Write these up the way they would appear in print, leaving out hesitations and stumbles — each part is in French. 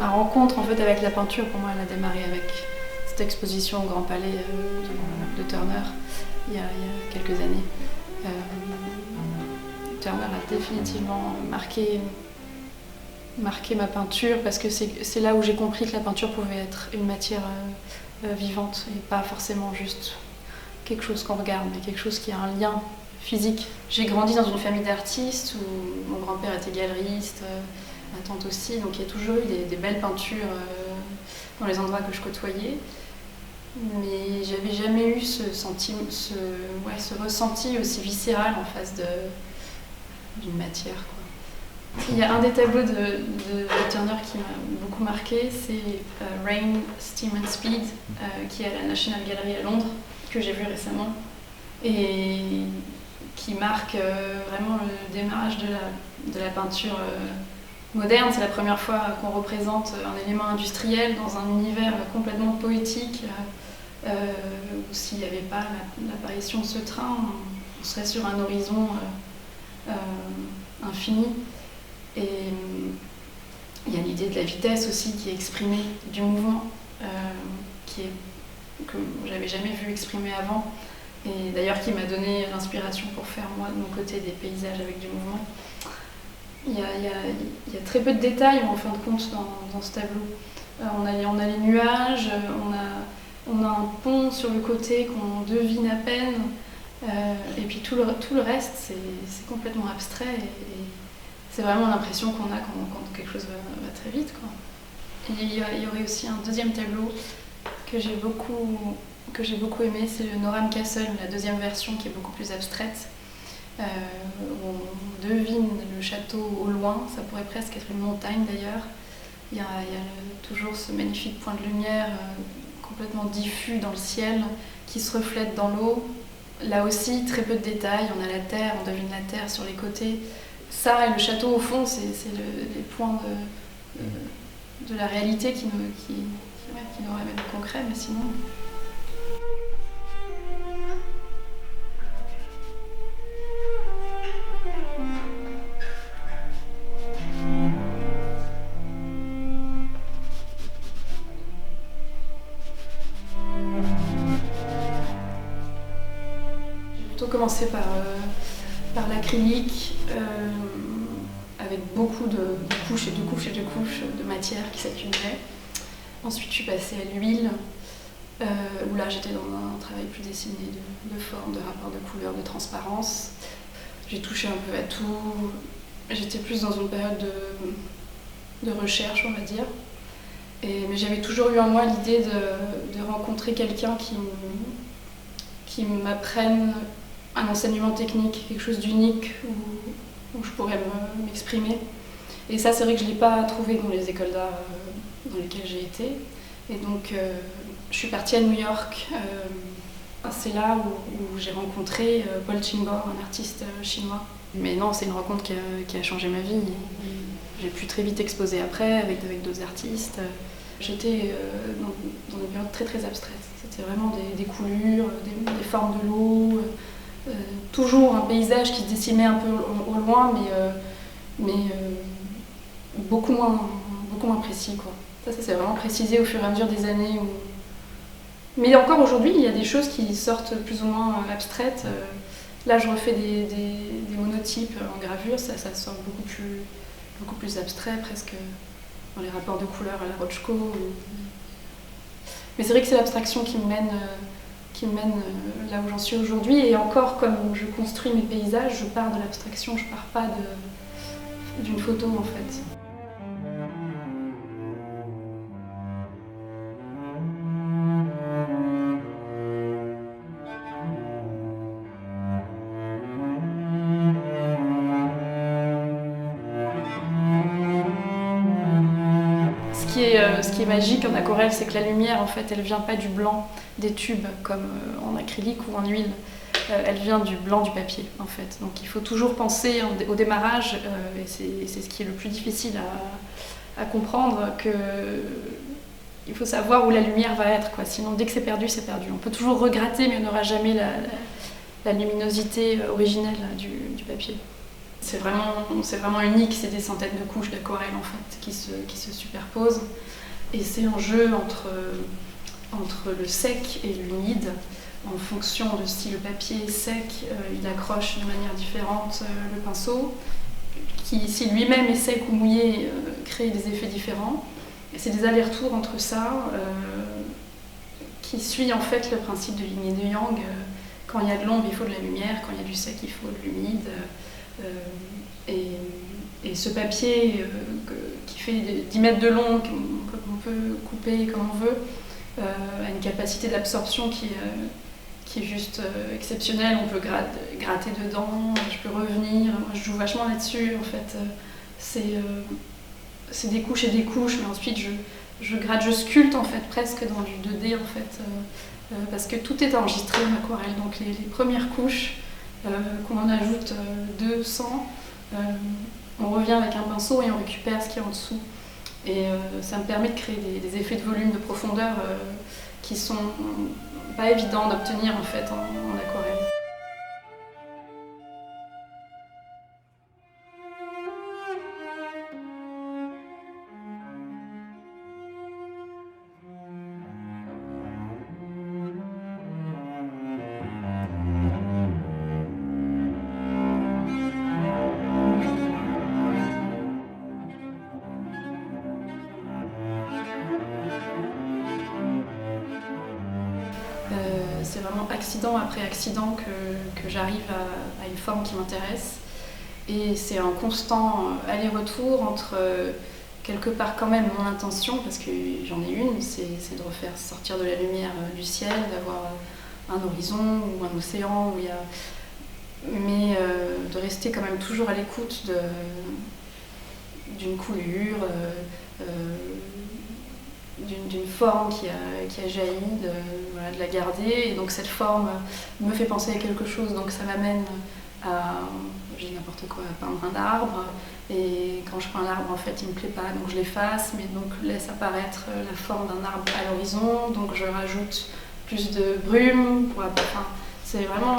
ma rencontre en fait avec la peinture, pour moi, elle a démarré avec cette exposition au Grand Palais de Turner il y a quelques années. Turner a définitivement marqué ma peinture parce que c'est là où j'ai compris que la peinture pouvait être une matière vivante et pas forcément juste quelque chose qu'on regarde, mais quelque chose qui a un lien physique. J'ai grandi dans une famille d'artistes où mon grand-père était galeriste, ma tante aussi, donc il y a toujours eu des belles peintures dans les endroits que je côtoyais. Mais j'avais jamais eu ce ressenti aussi viscéral en face d'une matière, quoi. Il y a un des tableaux de Turner qui m'a beaucoup marqué, c'est Rain, Steam and Speed, qui est à la National Gallery à Londres, que j'ai vu récément, et qui marque vraiment le démarrage de la peinture moderne. C'est la première fois qu'on représente un élément industriel dans un univers complètement poétique, où s'il n'y avait pas l'apparition de ce train, on serait sur un horizon infini. Et il y a l'idée de la vitesse aussi qui est exprimée, du mouvement, que j'avais jamais vu exprimé avant, et d'ailleurs qui m'a donné l'inspiration pour faire moi de mon côté des paysages avec du mouvement. Il y a très peu de détails en fin de compte dans ce tableau. On a les nuages, on a un pont sur le côté qu'on devine à peine, et puis tout le reste c'est complètement abstrait, et c'est vraiment l'impression qu'on a quand quelque chose va très vite, quoi. Et il y aurait aussi un deuxième tableau que j'ai beaucoup aimé, c'est le Norham Castle, la deuxième version qui est beaucoup plus abstraite, où on devine le château au loin, ça pourrait presque être une montagne d'ailleurs. Il y a toujours ce magnifique point de lumière complètement diffus dans le ciel qui se reflète dans l'eau. Là aussi, très peu de détails, on a la terre, on devine la terre sur les côtés. Ça et le château au fond, c'est les points de la réalité qui nous ramènent au concret, mais sinon... J'ai plutôt commencé par l'acrylique, avec beaucoup de couches et de couches et de couches de matière qui s'accumulaient. Ensuite, je suis passée à l'huile, où là j'étais dans un travail plus dessiné de forme, de rapport de couleur, de transparence. J'ai touché un peu à tout. J'étais plus dans une période de recherche, on va dire. Mais j'avais toujours eu en moi l'idée de rencontrer quelqu'un qui m'apprenne un enseignement technique, quelque chose d'unique où je pourrais m'exprimer. Et ça, c'est vrai que je ne l'ai pas trouvé dans les écoles d'art dans lesquelles j'ai été. Et donc, je suis partie à New York. C'est là où j'ai rencontré Paul Qingbor, un artiste chinois. Mais non, c'est une rencontre qui a changé ma vie. J'ai pu très vite exposer après avec d'autres artistes. J'étais dans une période très très abstraite. C'était vraiment des coulures, des formes de l'eau, toujours un paysage qui se dessinait un peu au loin, mais beaucoup moins précis, quoi. Ça s'est vraiment précisé au fur et à mesure des années. Mais encore aujourd'hui, il y a des choses qui sortent plus ou moins abstraites. Là, je refais des monotypes en gravure, ça sort beaucoup plus abstrait, presque dans les rapports de couleurs à la Rothko. Mais c'est vrai que c'est l'abstraction qui me mène là où j'en suis aujourd'hui. Et encore, comme je construis mes paysages, je pars de l'abstraction, je pars pas d'une photo, en fait. Ce qui est magique en aquarelle, c'est que la lumière, en fait, elle vient pas du blanc des tubes comme en acrylique ou en huile. Elle vient du blanc du papier, en fait. Donc il faut toujours penser au démarrage, et c'est ce qui est le plus difficile à comprendre, il faut savoir où la lumière va être, quoi. Sinon, dès que c'est perdu, c'est perdu. On peut toujours regratter, mais on n'aura jamais la luminosité originelle du papier. C'est vraiment unique, c'est des centaines de couches d'aquarelle en fait qui se superposent. Et c'est un jeu entre le sec et l'humide. En fonction de si le papier est sec, il accroche de manière différente le pinceau, qui si lui-même est sec ou mouillé, crée des effets différents. Et c'est des allers-retours entre ça qui suit en fait le principe de yin et de yang. Quand il y a de l'ombre, il faut de la lumière, quand il y a du sec, il faut de l'humide. Et ce papier qui fait 10 mètres de long, qu'on peut couper comme on veut, a une capacité d'absorption qui est juste exceptionnelle. On peut gratter dedans, je peux revenir. Moi, je joue vachement là-dessus. En fait, c'est des couches et des couches, mais ensuite je gratte, je sculpte en fait presque dans du 2D en fait, parce que tout est enregistré en aquarelle. Donc les premières couches qu'on en ajoute 200, on revient avec un pinceau et on récupère ce qui est en dessous. Et ça me permet de créer des effets de volume, de profondeur qui sont pas évidents d'obtenir en fait en aquarelle. C'est vraiment accident après accident que j'arrive à une forme qui m'intéresse. Et c'est un constant aller-retour entre quelque part quand même mon intention, parce que j'en ai une, c'est de refaire sortir de la lumière du ciel, d'avoir un horizon ou un océan, mais de rester quand même toujours à l'écoute d'une coulure, d'une forme qui a jailli, de la garder. Et donc cette forme me fait penser à quelque chose, donc ça m'amène à, je dis n'importe quoi, à peindre un arbre. Et quand je peins l'arbre, en fait, il me plaît pas, donc je l'efface, mais donc laisse apparaître la forme d'un arbre à l'horizon. Donc je rajoute plus de brume. Enfin, c'est vraiment...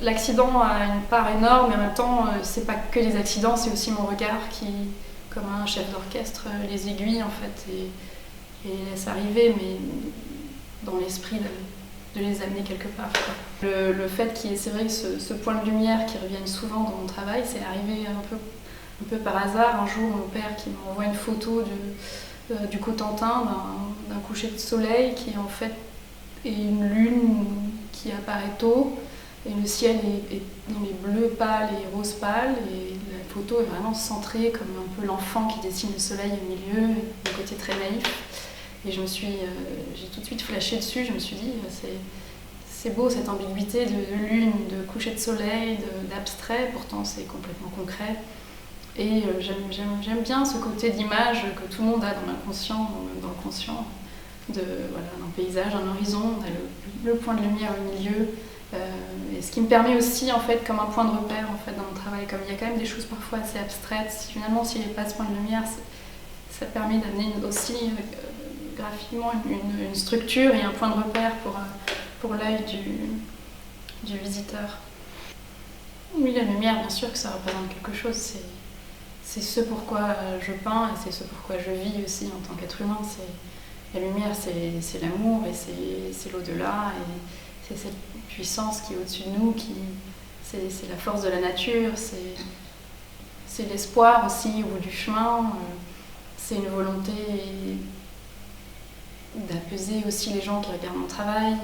l'accident a une part énorme, mais en même temps, c'est pas que les accidents, c'est aussi mon regard qui, comme un chef d'orchestre, les aiguilles en fait, et laisse arriver, mais dans l'esprit de les amener quelque part. Le fait qu'il y ait, c'est vrai, ce point de lumière qui revienne souvent dans mon travail, c'est arrivé un peu par hasard. Un jour, mon père qui m'envoie une photo du Cotentin, d'un coucher de soleil qui en fait est une lune qui apparaît tôt, et le ciel est dans les bleus pâles et roses pâles, et la photo est vraiment centrée comme un peu l'enfant qui dessine le soleil au milieu, le côté très naïf. Et j'ai tout de suite flashé dessus, je me suis dit, c'est beau cette ambiguïté de lune, de coucher de soleil, d'abstrait, pourtant c'est complètement concret. Et j'aime bien ce côté d'image que tout le monde a dans l'inconscient, dans le conscient, d'un paysage, un horizon, on a le point de lumière au milieu. Et ce qui me permet aussi, en fait, comme un point de repère en fait, dans mon travail, comme il y a quand même des choses parfois assez abstraites, finalement s'il n'y avait pas ce point de lumière, ça permet d'amener aussi graphiquement une structure et un point de repère pour l'œil du visiteur. Oui, la lumière, bien sûr que ça représente quelque chose, c'est ce pourquoi je peins et c'est ce pourquoi je vis aussi en tant qu'être humain. La lumière, c'est l'amour et c'est l'au-delà, et c'est cette puissance qui est au-dessus de nous, c'est la force de la nature, c'est l'espoir aussi au bout du chemin, c'est une volonté d'apaiser aussi les gens qui regardent mon travail,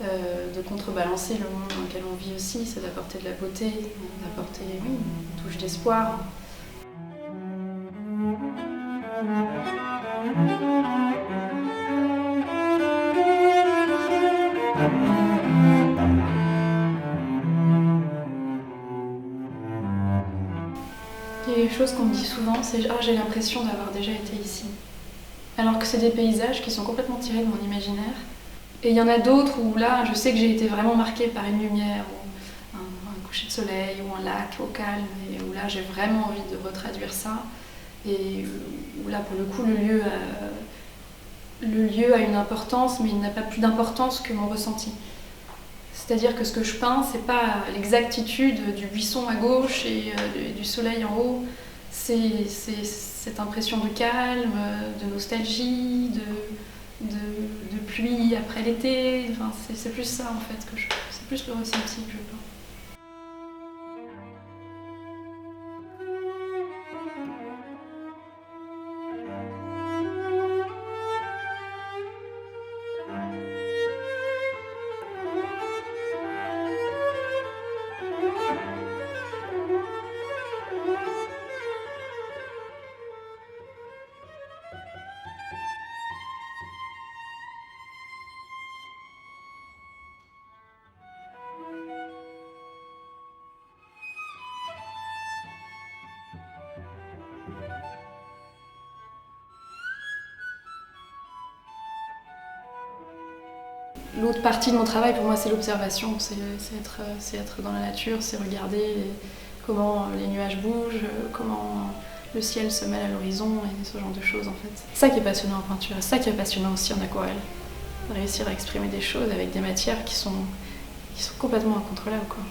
de contrebalancer le monde dans lequel on vit aussi, c'est d'apporter de la beauté, d'apporter une touche d'espoir. Il y a des choses qu'on me dit souvent, c'est « Ah, j'ai l'impression d'avoir déjà été ici ». Alors que c'est des paysages qui sont complètement tirés de mon imaginaire. Et il y en a d'autres où là, je sais que j'ai été vraiment marquée par une lumière, ou un coucher de soleil, ou un lac au calme, et où là j'ai vraiment envie de retraduire ça. Et où là, pour le coup, le lieu a une importance, mais il n'a pas plus d'importance que mon ressenti. C'est-à-dire que ce que je peins, c'est pas l'exactitude du buisson à gauche et du soleil en haut. C'est cette impression de calme, de nostalgie, de pluie après l'été. Enfin, c'est plus ça en fait que c'est plus le ressenti que je peins. L'autre partie de mon travail, pour moi, c'est l'observation, c'est être dans la nature, c'est regarder comment les nuages bougent, comment le ciel se mêle à l'horizon et ce genre de choses en fait. C'est ça qui est passionnant en peinture, et c'est ça qui est passionnant aussi en aquarelle. Réussir à exprimer des choses avec des matières qui sont complètement incontrôlables, quoi.